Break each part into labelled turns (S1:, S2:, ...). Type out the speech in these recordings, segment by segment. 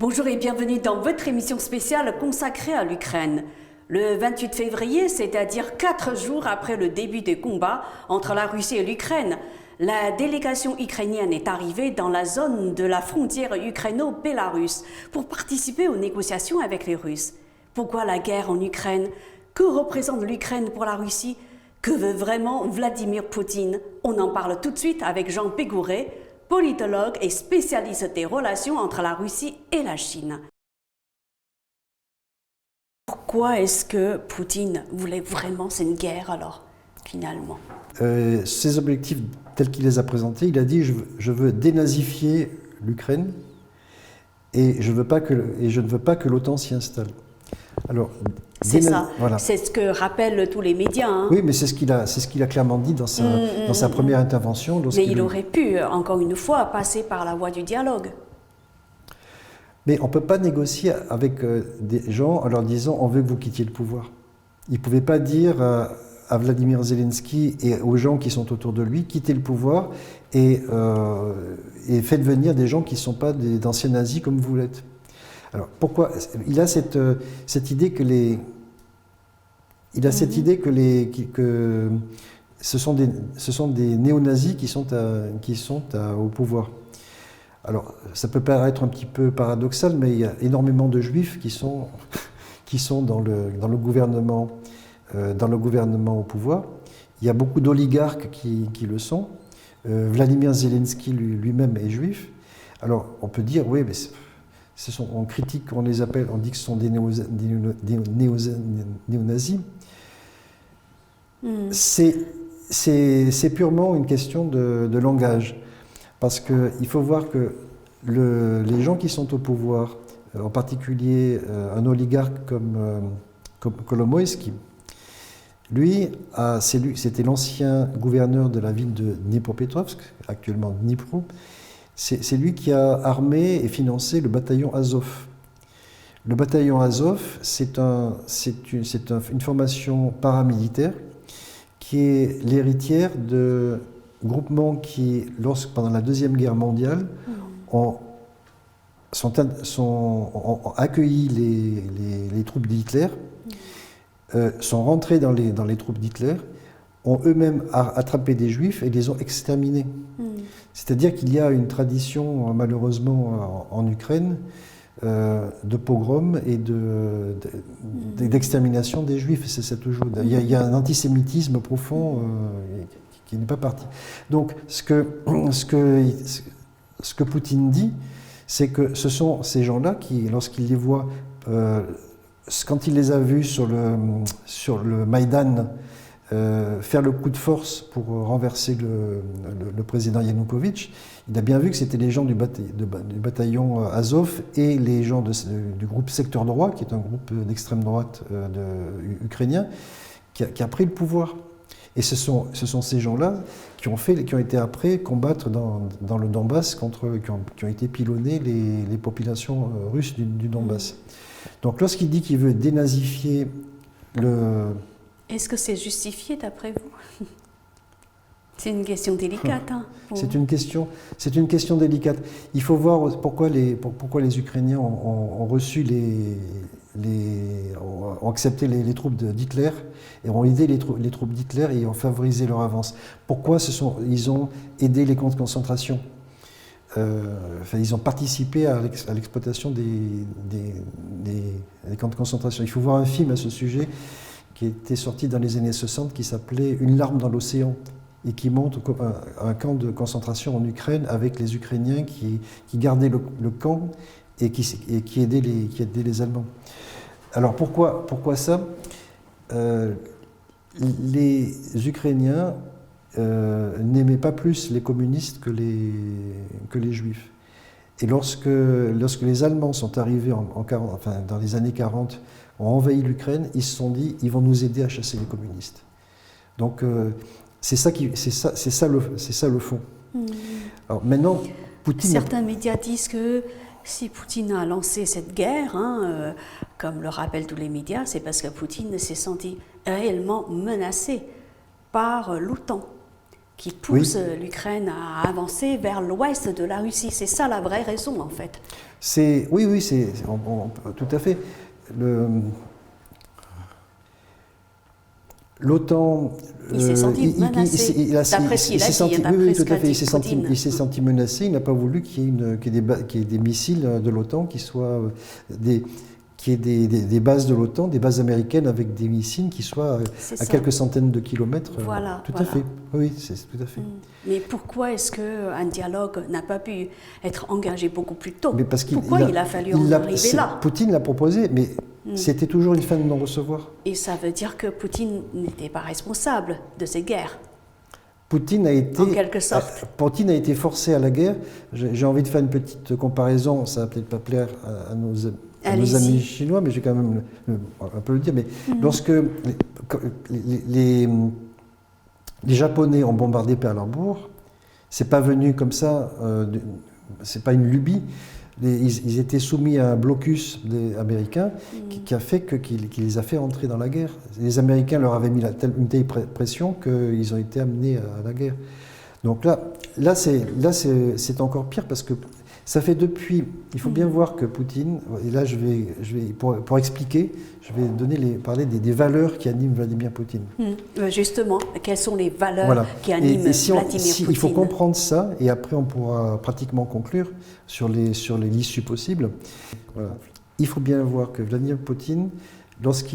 S1: Bonjour et bienvenue dans votre émission spéciale consacrée à l'Ukraine. Le 28 février, c'est-à-dire 4 jours après le début des combats entre la Russie et l'Ukraine, la délégation ukrainienne est arrivée dans la zone de la frontière ukraino-bélarusse pour participer aux négociations avec les Russes. Pourquoi la guerre en Ukraine? Que représente l'Ukraine pour la Russie? Que veut vraiment Vladimir Poutine? On en parle tout de suite avec Jean Pégouret, politologue et spécialiste des relations entre la Russie et la Chine. Pourquoi est-ce que Poutine voulait vraiment cette guerre alors, finalement?
S2: Ses objectifs tels qu'il les a présentés, il a dit je veux dénazifier l'Ukraine et je ne veux pas que l'OTAN s'y installe. Alors,
S1: c'est ça,
S2: voilà.
S1: C'est ce que rappellent tous les médias. Hein.
S2: Oui, mais c'est ce qu'il a clairement dit dans sa première intervention.
S1: Mais il aurait pu, encore une fois, passer par la voie du dialogue.
S2: Mais on ne peut pas négocier avec des gens en leur disant on veut que vous quittiez le pouvoir. Il ne pouvait pas dire à Vladimir Zelensky et aux gens qui sont autour de lui quittez le pouvoir et faites venir des gens qui ne sont pas d'anciens nazis comme vous l'êtes. Alors pourquoi il a cette idée que ce sont des néo-nazis qui sont au pouvoir. Alors ça peut paraître un petit peu paradoxal, mais il y a énormément de juifs qui sont dans le gouvernement au pouvoir. Il y a beaucoup d'oligarques qui le sont. Vladimir Zelensky lui-même est juif. Alors on peut dire oui, mais on critique, on les appelle, on dit que ce sont des néo-nazis. C'est purement une question de langage. Parce qu'il faut voir que les gens qui sont au pouvoir, en particulier un oligarque comme Kolomoïski, lui, c'était l'ancien gouverneur de la ville de Dnipropetrovsk, actuellement Dnipro. C'est lui qui a armé et financé le bataillon Azov. Le bataillon Azov, c'est une formation paramilitaire qui est l'héritière de groupements qui, pendant la Deuxième Guerre mondiale, ont accueilli les troupes d'Hitler, sont rentrés dans les troupes d'Hitler, ont eux-mêmes attrapé des juifs et les ont exterminés. C'est-à-dire qu'il y a une tradition, malheureusement, en Ukraine, de pogrom et d'extermination des juifs. Il y a un antisémitisme profond qui n'est pas parti. Donc, ce que Poutine dit, c'est que ce sont ces gens-là qui, lorsqu'il les voit, quand il les a vus sur le Maïdan, faire le coup de force pour renverser le président Yanukovych, il a bien vu que c'était les gens du bataillon Azov et les gens du groupe Secteur Droit, qui est un groupe d'extrême droite ukrainien, qui a pris le pouvoir. Et ce sont ces gens-là qui ont été après combattre dans le Donbass qui ont été pilonner les populations russes du Donbass. Donc lorsqu'il dit qu'il veut dénazifier
S1: Est-ce que c'est justifié d'après vous? C'est une question délicate. Hein,
S2: c'est une question délicate. Il faut voir pourquoi les Ukrainiens ont reçu ont accepté les troupes d'Hitler et ont aidé les troupes d'Hitler et ont favorisé leur avance. Pourquoi ils ont aidé les camps de concentration? Ils ont participé à l'exploitation des camps de concentration. Il faut voir un film à ce sujet qui était sorti dans les années 60 qui s'appelait « Une larme dans l'océan » et qui montre un camp de concentration en Ukraine avec les Ukrainiens qui gardaient le camp et qui aidaient les Allemands. Alors pourquoi ça? Les Ukrainiens n'aimaient pas plus les communistes que les Juifs. Et lorsque les Allemands sont arrivés dans les années 40, ont envahi l'Ukraine, ils se sont dit ils vont nous aider à chasser les communistes. Donc c'est ça le fond. Alors maintenant, Poutine.
S1: Certains médias disent que si Poutine a lancé cette guerre, comme le rappellent tous les médias, c'est parce que Poutine s'est senti réellement menacé par l'OTAN, qui pousse l'Ukraine à avancer vers l'ouest de la Russie. C'est ça la vraie raison, en fait.
S2: Oui, tout à fait. L'OTAN,
S1: il s'est senti menacé, d'après ce qu'il a dit,
S2: oui, tout à fait. Il s'est senti menacé. Il n'a pas voulu qu'il y ait des missiles de l'OTAN qui soient qu'il y ait des bases de l'OTAN, des bases américaines avec des missiles qui soient à quelques centaines de kilomètres.
S1: Voilà,
S2: tout à fait. Oui, c'est tout à fait.
S1: Mais pourquoi est-ce qu'un dialogue n'a pas pu être engagé beaucoup plus tôt?
S2: Pourquoi
S1: il a fallu en arriver là?
S2: Poutine l'a proposé, mais c'était toujours une fin de non-recevoir.
S1: Et ça veut dire que Poutine n'était pas responsable de ces guerres.
S2: Poutine a été,
S1: en quelque sorte.
S2: Poutine a été forcé à la guerre. J'ai envie de faire une petite comparaison, ça va peut-être pas plaire à nos amis chinois, mais je vais quand même un peu le dire. Mais lorsque les Japonais ont bombardé Pearl Harbor, c'est pas venu comme ça, c'est pas une lubie. Ils étaient soumis à un blocus américain qui a fait qui les a fait entrer dans la guerre. Les Américains leur avaient mis une telle pression qu'ils ont été amenés à la guerre. Donc là c'est encore pire parce que ça fait depuis. Il faut bien voir que Poutine. Et là je vais pour expliquer, je vais parler des valeurs qui animent Vladimir Poutine.
S1: Justement, quelles sont les valeurs qui animent Vladimir Poutine?
S2: Il faut comprendre ça, et après on pourra pratiquement conclure sur l'issue possible. Voilà. Il faut bien voir que Vladimir Poutine, lorsque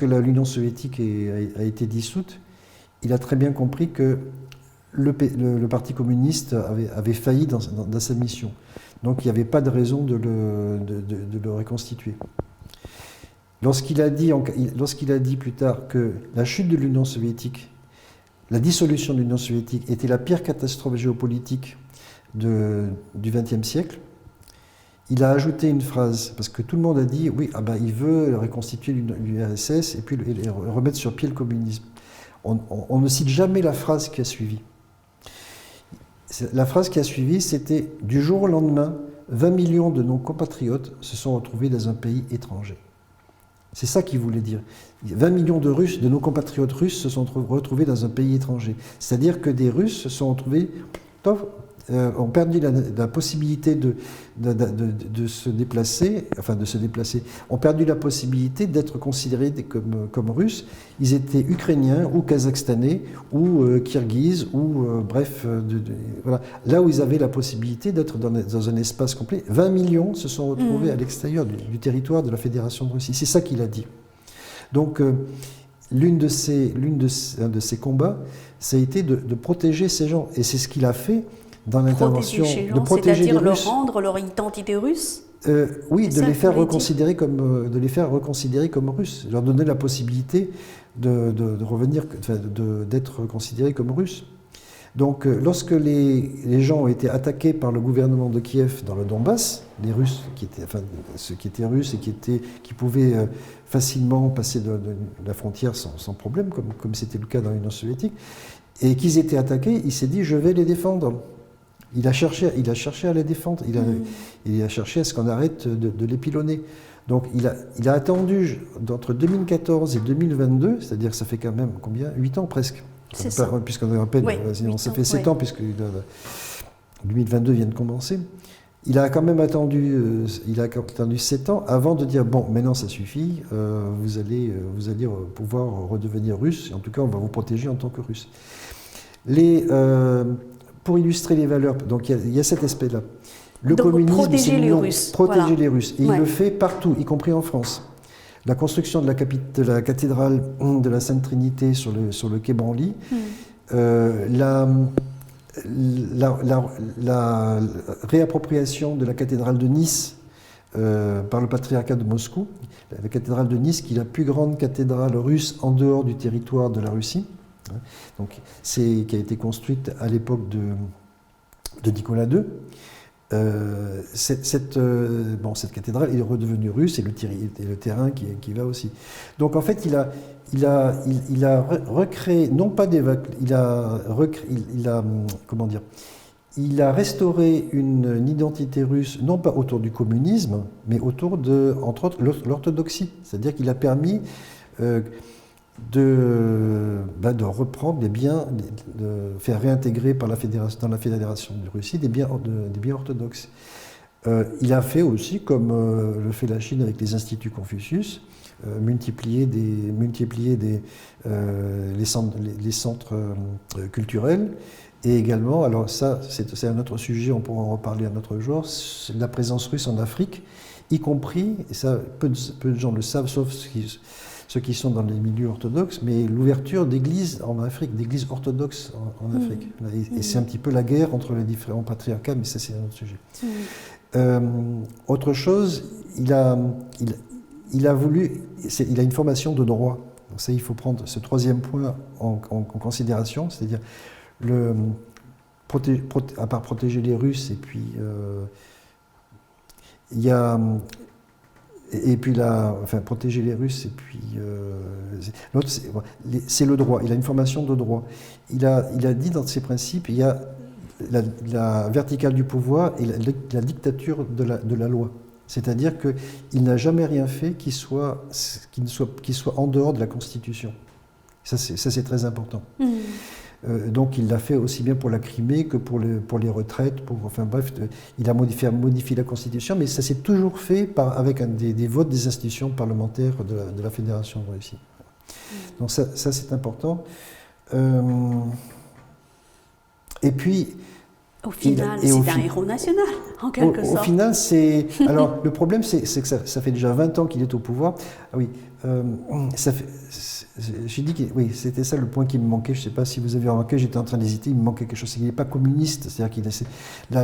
S2: l'Union soviétique a été dissoute, il a très bien compris que le Parti communiste avait failli dans sa mission. Donc il n'y avait pas de raison de le reconstituer. Lorsqu'il a dit plus tard que la chute de l'Union soviétique, la dissolution de l'Union soviétique était la pire catastrophe géopolitique du XXe siècle, il a ajouté une phrase, parce que tout le monde a dit, oui, il veut reconstituer l'URSS et puis remettre sur pied le communisme. On ne cite jamais la phrase qui a suivi. La phrase qui a suivi, c'était « Du jour au lendemain, 20 millions de nos compatriotes se sont retrouvés dans un pays étranger ». C'est ça qu'il voulait dire. 20 millions de nos compatriotes russes se sont retrouvés dans un pays étranger. C'est-à-dire que des Russes se sont retrouvés, ont perdu la possibilité de se déplacer, ont perdu la possibilité d'être considérés comme Russes. Ils étaient Ukrainiens ou Kazakhstanais ou Kirghizes ou voilà. Là où ils avaient la possibilité d'être dans un espace complet. 20 millions se sont retrouvés à l'extérieur du territoire de la Fédération de Russie. C'est ça qu'il a dit. Donc, un de ses combats, ça a été de protéger ces gens. Et c'est ce qu'il a fait dans l'intervention,
S1: de protéger les Russes. C'est-à-dire rendre leur identité russe?
S2: Oui, de les faire reconsidérer comme Russes, leur donner la possibilité de revenir, d'être considérés comme Russes. Donc, lorsque les gens ont été attaqués par le gouvernement de Kiev dans le Donbass, les Russes, ceux qui étaient russes et qui pouvaient facilement passer de la frontière sans problème, comme c'était le cas dans l'Union soviétique, et qu'ils étaient attaqués, il s'est dit, je vais les défendre. Il a cherché à les défendre, il a cherché à ce qu'on arrête de les pilonner. Donc il a attendu entre 2014 et 2022, c'est-à-dire que ça fait quand même combien? 8 ans presque.
S1: C'est ça.
S2: Puisqu'on rappelle, ça fait 7 ans, puisque 2022 vient de commencer. Il a quand même attendu 7 ans avant de dire, bon, maintenant ça suffit, vous allez pouvoir redevenir russe, en tout cas on va vous protéger en tant que russe. Pour illustrer les valeurs, donc il y a cet aspect-là. Le communisme,
S1: protéger les Russes.
S2: Protéger les Russes. Et il le fait partout, y compris en France. La construction de la cathédrale de la Sainte Trinité sur le quai Branly, la réappropriation de la cathédrale de Nice par le patriarcat de Moscou, la cathédrale de Nice qui est la plus grande cathédrale russe en dehors du territoire de la Russie. Donc, qui a été construite à l'époque de Nicolas II. Cette cathédrale est redevenue russe et le terrain qui va aussi. Donc en fait, il a recréé, non pas il a restauré une identité russe, non pas autour du communisme, mais autour entre autres, l'orthodoxie. C'est-à-dire qu'il a permis de reprendre les biens, de faire réintégrer par dans la Fédération de Russie des biens orthodoxes. Il a fait aussi, comme le fait la Chine avec les instituts Confucius, multiplier les centres culturels. Et également, alors ça c'est un autre sujet, on pourra en reparler un autre jour, la présence russe en Afrique, y compris, et ça peu de gens le savent, sauf ceux qui sont dans les milieux orthodoxes, mais l'ouverture d'églises en Afrique, d'églises orthodoxes en Afrique. Et c'est un petit peu la guerre entre les différents patriarcats, mais ça c'est un autre sujet. Autre chose, il a une formation de droit. Donc ça, il faut prendre ce troisième point en considération, c'est-à-dire à part protéger les Russes, et puis il y a protéger les Russes, et puis l'autre c'est le droit. Il a une formation de droit. Il a dit dans ses principes, il y a la verticale du pouvoir et la dictature de la loi. C'est-à-dire qu'il n'a jamais rien fait qui soit en dehors de la Constitution. Ça c'est très important. Donc il l'a fait aussi bien pour la Crimée que pour les retraites. Enfin bref, il a modifié la Constitution, mais ça s'est toujours fait avec des votes des institutions parlementaires de la Fédération de Russie. Donc ça c'est important. Et puis...
S1: Au final, c'est un héros national, en quelque sorte.
S2: Au final, c'est... Alors, le problème, c'est que ça fait déjà 20 ans qu'il est au pouvoir. Ah oui, j'ai dit que oui, c'était ça le point qui me manquait. Je ne sais pas si vous avez remarqué, j'étais en train d'hésiter, il me manquait quelque chose. C'est qu'il n'est pas communiste. C'est-à-dire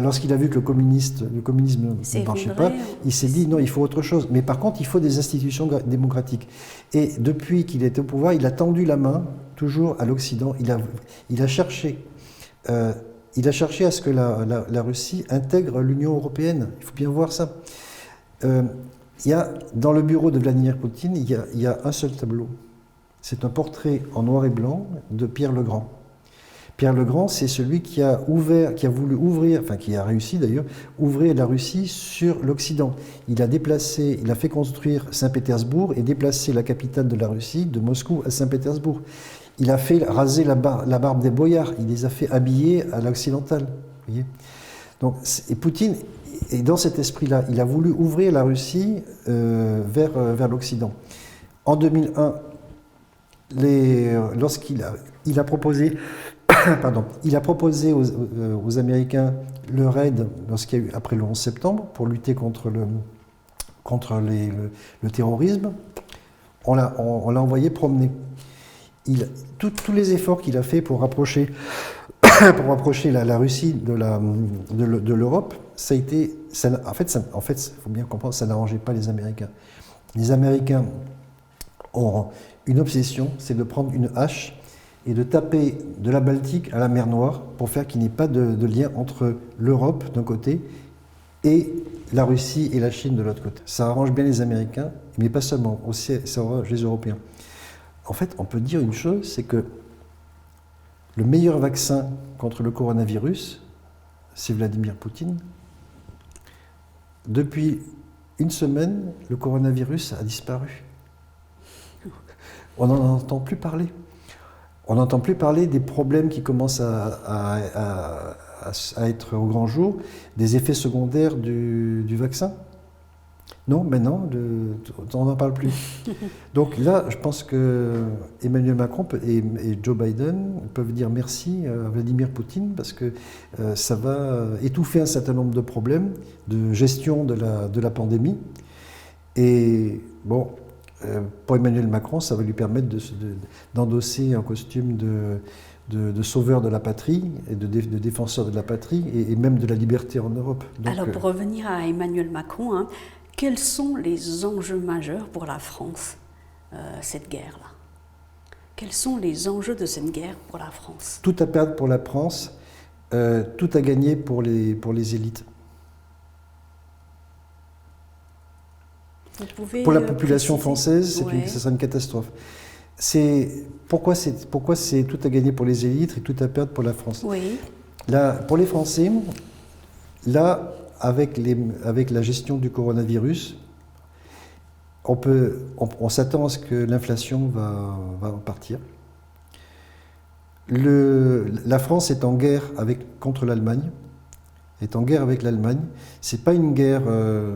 S2: lorsqu'il a vu que le communisme ne marchait pas, il s'est dit non, il faut autre chose. Mais par contre, il faut des institutions démocratiques. Et depuis qu'il était au pouvoir, il a tendu la main, toujours à l'Occident. Il a cherché... il a cherché à ce que la Russie intègre l'Union européenne. Il faut bien voir ça. Dans le bureau de Vladimir Poutine, il y a un seul tableau. C'est un portrait en noir et blanc de Pierre le Grand. Pierre le Grand, c'est celui qui a voulu ouvrir, enfin qui a réussi d'ailleurs, ouvrir la Russie sur l'Occident. Il a fait construire Saint-Pétersbourg et déplacé la capitale de la Russie de Moscou à Saint-Pétersbourg. Il a fait raser la barbe des boyards, il les a fait habiller à l'occidental. Donc, et Poutine, et dans cet esprit-là, il a voulu ouvrir la Russie vers l'Occident. En 2001, lorsqu'il a proposé, aux Américains le raid, lorsqu'il y a eu après le 11 septembre, pour lutter contre le terrorisme, on l'a envoyé promener. Tous les efforts qu'il a fait pour rapprocher la Russie de l'Europe, ça a été, en fait, il faut bien comprendre, ça n'arrangeait pas les Américains. Les Américains ont une obsession, c'est de prendre une hache et de taper de la Baltique à la mer Noire pour faire qu'il n'y ait pas de lien entre l'Europe d'un côté et la Russie et la Chine de l'autre côté. Ça arrange bien les Américains, mais pas seulement, aussi ça arrange les Européens. En fait, on peut dire une chose, c'est que le meilleur vaccin contre le coronavirus, c'est Vladimir Poutine. Depuis une semaine, le coronavirus a disparu. On n'en entend plus parler. On n'entend plus parler des problèmes qui commencent à être au grand jour, des effets secondaires du vaccin. Non, maintenant, on n'en parle plus. Donc là, je pense que Emmanuel Macron et Joe Biden peuvent dire merci à Vladimir Poutine parce que ça va étouffer un certain nombre de problèmes de gestion de la pandémie. Et bon, pour Emmanuel Macron, ça va lui permettre d'endosser un costume de sauveur de la patrie et de défenseur de la patrie et même de la liberté en Europe.
S1: Donc, alors pour revenir à Emmanuel Macron, quels sont les enjeux majeurs pour la France, cette guerre-là? Quels sont les enjeux de cette guerre pour la France?
S2: Tout à perdre pour la France, tout à gagner pour les élites. Pour la population française, ce sera une catastrophe. Pourquoi c'est tout à gagner pour les élites et tout à perdre pour la France?
S1: Oui.
S2: Là, pour les Français, là, avec la gestion du coronavirus, on s'attend à ce que l'inflation va partir. La France est en guerre contre l'Allemagne. Est en guerre avec l'Allemagne. C'est pas une guerre,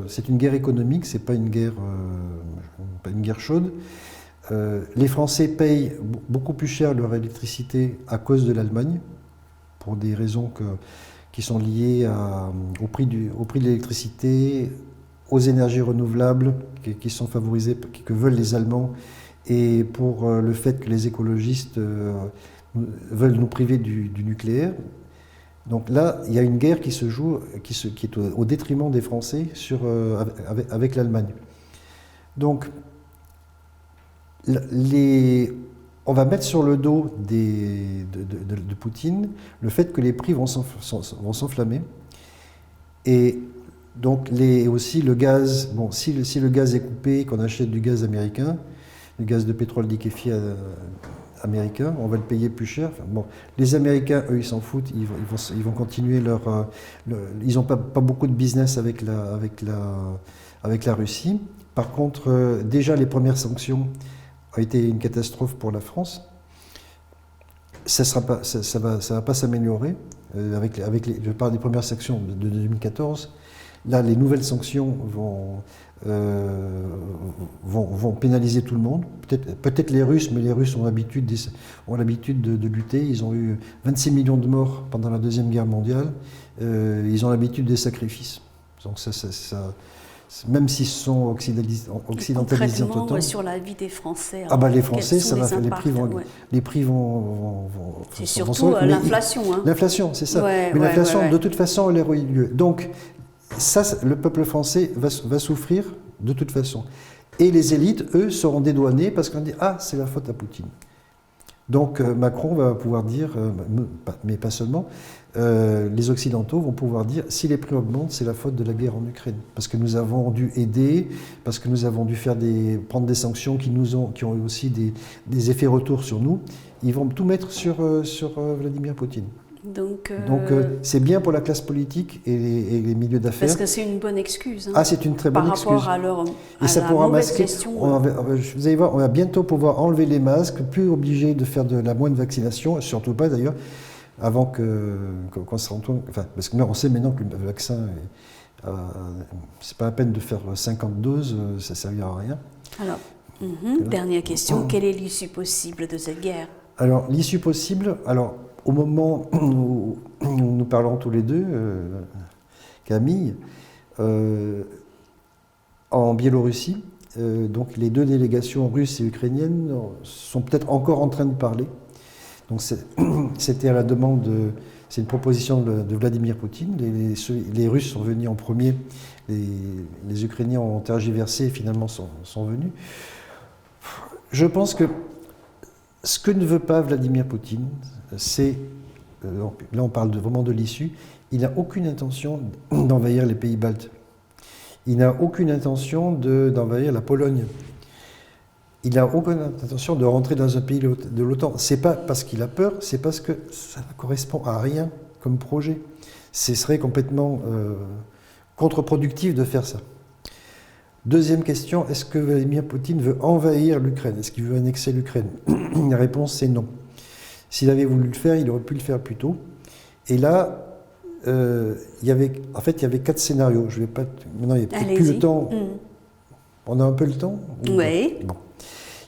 S2: c'est une guerre économique. C'est pas une guerre chaude. Les Français payent beaucoup plus cher leur électricité à cause de l'Allemagne, pour des raisons qui sont liées au prix de l'électricité, aux énergies renouvelables qui sont favorisées, que veulent les Allemands, et pour le fait que les écologistes veulent nous priver du nucléaire. Donc là, il y a une guerre qui se joue, qui est au détriment des Français avec l'Allemagne. Donc, on va mettre sur le dos de Poutine le fait que les prix vont s'enflammer. Et donc aussi le gaz, bon, si le gaz est coupé, qu'on achète du gaz américain, le gaz de pétrole liquéfié américain, on va le payer plus cher. Enfin, bon, les Américains, eux, ils s'en foutent, ils vont continuer ils n'ont pas beaucoup de business avec la Russie. Par contre, déjà les premières sanctions ont été une catastrophe pour la France. Ça va pas s'améliorer. Je parle des premières sanctions de 2014. Là, les nouvelles sanctions vont pénaliser tout le monde. Peut-être les Russes, mais les Russes ont l'habitude de lutter. Ils ont eu 26 millions de morts pendant la Deuxième Guerre mondiale. Ils ont l'habitude des sacrifices. Donc même s'ils sont occidentalisés en
S1: concrètement, sur la vie des Français.
S2: Les Français, les prix vont
S1: c'est surtout l'inflation.
S2: L'inflation, c'est ça.
S1: Ouais,
S2: mais l'inflation, de toute façon, elle aurait eu lieu. Donc, ça, le peuple français va souffrir de toute façon. Et les élites, eux, seront dédouanés parce qu'on dit « Ah, c'est la faute à Poutine ». Donc Macron va pouvoir dire, mais pas seulement, les Occidentaux vont pouvoir dire si les prix augmentent, c'est la faute de la guerre en Ukraine. Parce que nous avons dû aider, parce que nous avons dû prendre des sanctions qui ont aussi des effets retours sur nous. Ils vont tout mettre sur Vladimir Poutine. Donc c'est bien pour la classe politique et les milieux d'affaires.
S1: Parce que c'est une bonne excuse.
S2: C'est une très bonne excuse.
S1: Par rapport à
S2: ça
S1: la
S2: pourra
S1: mauvaise
S2: masquer.
S1: gestion.
S2: Vous allez voir, on va bientôt pouvoir enlever les masques, plus obligé de faire de la moindre vaccination, surtout pas d'ailleurs, avant qu'on se rende compte. Enfin, parce que on sait maintenant que le vaccin, c'est pas la peine de faire 50 doses, ça ne servira à rien.
S1: Alors, dernière question, quelle est l'issue possible de cette guerre?
S2: Alors, l'issue possible, au moment où nous parlons tous les deux, Camille, en Biélorussie, donc les deux délégations russes et ukrainiennes sont peut-être encore en train de parler. Donc c'était à la demande, c'est une proposition de Vladimir Poutine. Les Russes sont venus en premier, les Ukrainiens ont tergiversé et finalement sont venus. Je pense que ce que ne veut pas Vladimir Poutine, c'est, là on parle vraiment de l'issue, il n'a aucune intention d'envahir les pays baltes. Il n'a aucune intention d'envahir la Pologne. Il n'a aucune intention de rentrer dans un pays de l'OTAN. C'est pas parce qu'il a peur, c'est parce que ça ne correspond à rien comme projet. Ce serait complètement contre-productif de faire ça. Deuxième question, est-ce que Vladimir Poutine veut envahir l'Ukraine? Est-ce qu'il veut annexer l'Ukraine? La réponse, c'est non. S'il avait voulu le faire, il aurait pu le faire plus tôt. Et là, il y avait 4 scénarios. Je vais pas. Maintenant, il n'y a peut-être plus le temps. On a un peu le temps?
S1: Oui.
S2: Bon.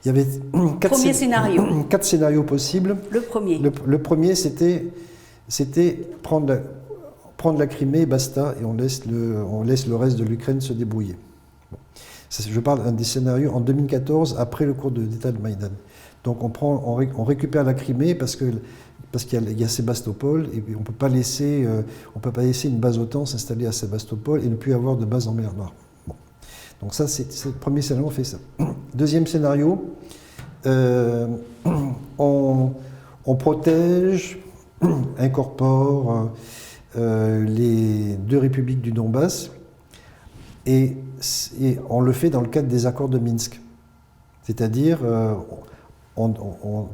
S2: Il y avait 4 scénarios possibles.
S1: Le premier.
S2: Le premier, c'était prendre la Crimée, basta, et on laisse le reste de l'Ukraine se débrouiller. Bon. Je parle d'un des scénarios en 2014, après le coup d'État de Maïdan. Donc on récupère la Crimée parce qu'il y a Sébastopol, et puis on ne peut pas laisser une base OTAN s'installer à Sébastopol et ne plus avoir de base en mer Noire. Bon. Donc ça, c'est le premier scénario, on fait ça. Deuxième scénario, on protège, incorpore les 2 républiques du Donbass, et on le fait dans le cadre des accords de Minsk. C'est-à-dire,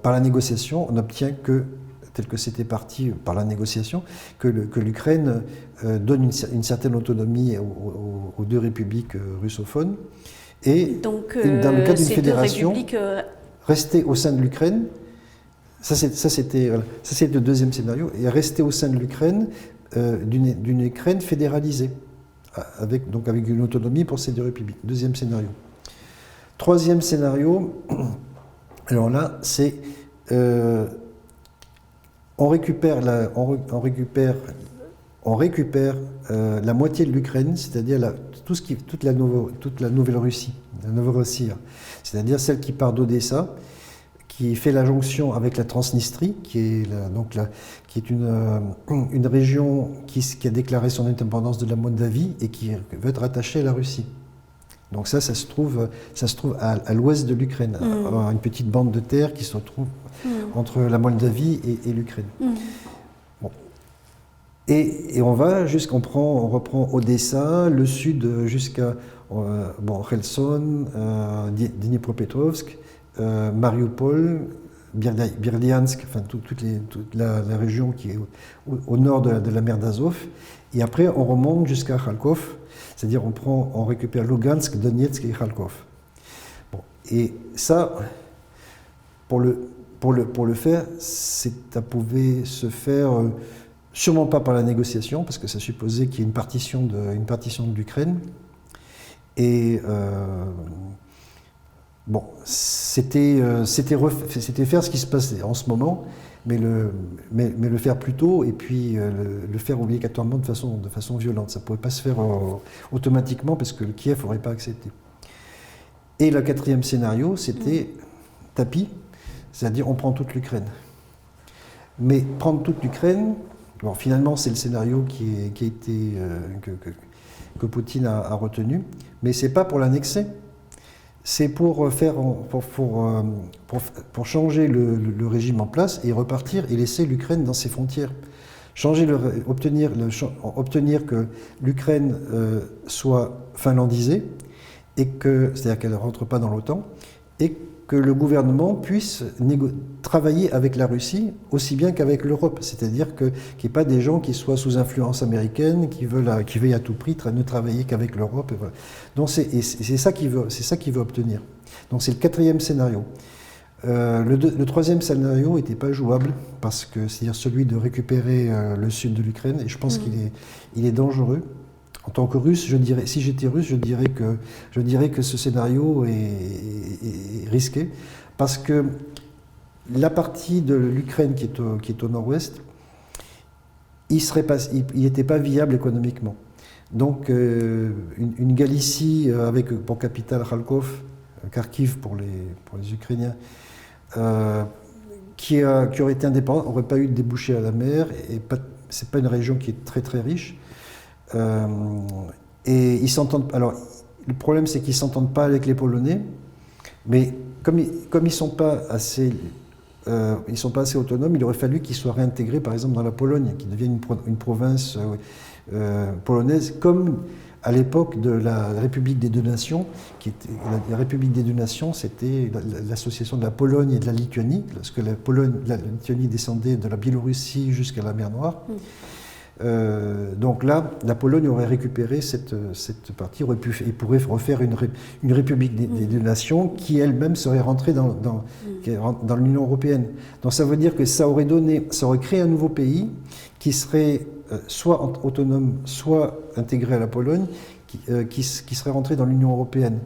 S2: par la négociation, on obtient que, tel que c'était parti par la négociation, que l'Ukraine donne une certaine autonomie aux 2 républiques russophones, Et
S1: donc,
S2: dans le cas d'une fédération,
S1: républiques,
S2: rester au sein de l'Ukraine, ça c'était le deuxième scénario, et rester au sein de l'Ukraine, d'une Ukraine fédéralisée, avec une autonomie pour ces deux républiques. Deuxième scénario. Troisième scénario, alors là, c'est on récupère la moitié de l'Ukraine, c'est-à-dire toute la Nouvelle-Russie, la Novorossie, c'est-à-dire celle qui part d'Odessa, qui fait la jonction avec la Transnistrie, qui est une région qui a déclaré son indépendance de la Moldavie et qui veut être rattachée à la Russie. Donc ça se trouve à l'ouest de l'Ukraine, une petite bande de terre qui se trouve entre la Moldavie et l'Ukraine. Bon. Et on reprend Odessa, le sud jusqu'à Kherson, Dnipropetrovsk, Mariupol, Berdyansk, enfin toute la région qui est au nord de la mer d'Azov. Et après, on remonte jusqu'à Kharkov, c'est-à-dire on récupère Lugansk, Donetsk et Kharkov. Bon, et ça, pour le faire, ça pouvait se faire sûrement pas par la négociation, parce que ça supposait qu'il y ait une partition de l'Ukraine. Et bon, c'était faire ce qui se passe en ce moment, mais le faire plus tôt et puis le faire obligatoirement de façon violente. Ça ne pouvait pas se faire automatiquement parce que le Kiev n'aurait pas accepté. Et le quatrième scénario, c'était tapis, c'est-à-dire on prend toute l'Ukraine. Mais prendre toute l'Ukraine, bon, finalement c'est le scénario que Poutine a retenu, mais ce n'est pas pour l'annexer. C'est pour changer le régime en place et repartir et laisser l'Ukraine dans ses frontières. Obtenir que l'Ukraine soit finlandisée, c'est-à-dire qu'elle ne rentre pas dans l'OTAN, et que le gouvernement puisse travailler avec la Russie aussi bien qu'avec l'Europe. C'est-à-dire qu'il n'y ait pas des gens qui soient sous influence américaine, qui veulent à tout prix ne travailler qu'avec l'Europe. Et voilà. Donc c'est ça qu'il veut obtenir. Donc c'est le quatrième scénario. Le troisième scénario n'était pas jouable, c'est-à-dire celui de récupérer le sud de l'Ukraine, et je pense qu'il est dangereux. En tant que Russe, si j'étais Russe, je dirais que ce scénario est risqué, parce que la partie de l'Ukraine qui est au nord-ouest, il n'était pas viable économiquement. Donc une Galicie avec pour capitale Kharkiv pour les Ukrainiens, qui aurait été indépendante, n'aurait pas eu de débouché à la mer, et c'est pas une région qui est très très riche. Et ils s'entendent. Alors, le problème, c'est qu'ils s'entendent pas avec les Polonais, mais comme ils sont pas assez autonomes, il aurait fallu qu'ils soient réintégrés, par exemple, dans la Pologne, qui devienne une province polonaise, comme à l'époque de la République des deux Nations, la République des deux Nations, c'était l'association de la Pologne et de la Lituanie, lorsque la Lituanie descendait de la Biélorussie jusqu'à la mer Noire. Donc là, la Pologne aurait récupéré cette partie, et pourrait refaire une république des deux nations qui elle-même serait rentrée dans l'Union européenne. Donc ça veut dire que ça aurait créé un nouveau pays qui serait soit autonome, soit intégré à la Pologne, qui serait rentré dans l'Union européenne.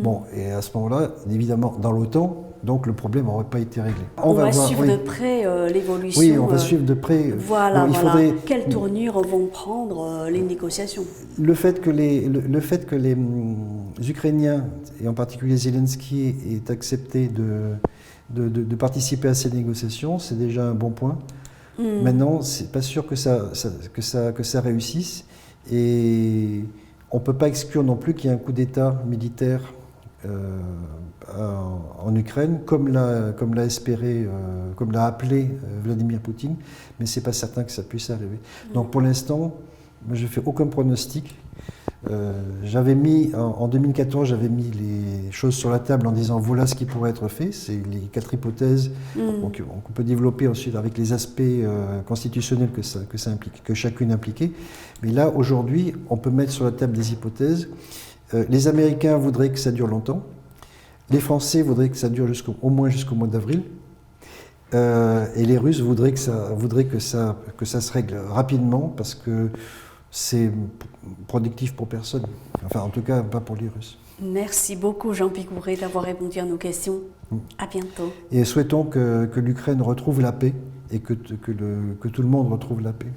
S2: Bon, et à ce moment-là, évidemment, dans l'OTAN, donc le problème n'aurait pas été réglé.
S1: On va suivre de près l'évolution.
S2: Oui, on va suivre de près.
S1: Voilà, quelle tournure vont prendre les négociations.
S2: Le fait que les Ukrainiens, et en particulier Zelensky, aient accepté de participer à ces négociations, c'est déjà un bon point. Maintenant, c'est pas sûr que ça réussisse, et on ne peut pas exclure non plus qu'il y ait un coup d'État militaire en Ukraine, comme l'a appelé Vladimir Poutine, mais c'est pas certain que ça puisse arriver. Donc pour l'instant, moi, je ne fais aucun pronostic. En 2014, j'avais mis les choses sur la table en disant voilà ce qui pourrait être fait. C'est les 4 hypothèses qu'on peut développer ensuite avec les aspects constitutionnels que ça implique, que chacune impliquait. Mais là, aujourd'hui, on peut mettre sur la table des hypothèses Les Américains voudraient que ça dure longtemps. Les Français voudraient que ça dure au moins jusqu'au mois d'avril. Et les Russes voudraient que ça se règle rapidement parce que c'est productif pour personne. Enfin, en tout cas, pas pour les Russes.
S1: Merci beaucoup Jean Picouret d'avoir répondu à nos questions. À bientôt.
S2: Et souhaitons que l'Ukraine retrouve la paix et que tout le monde retrouve la paix.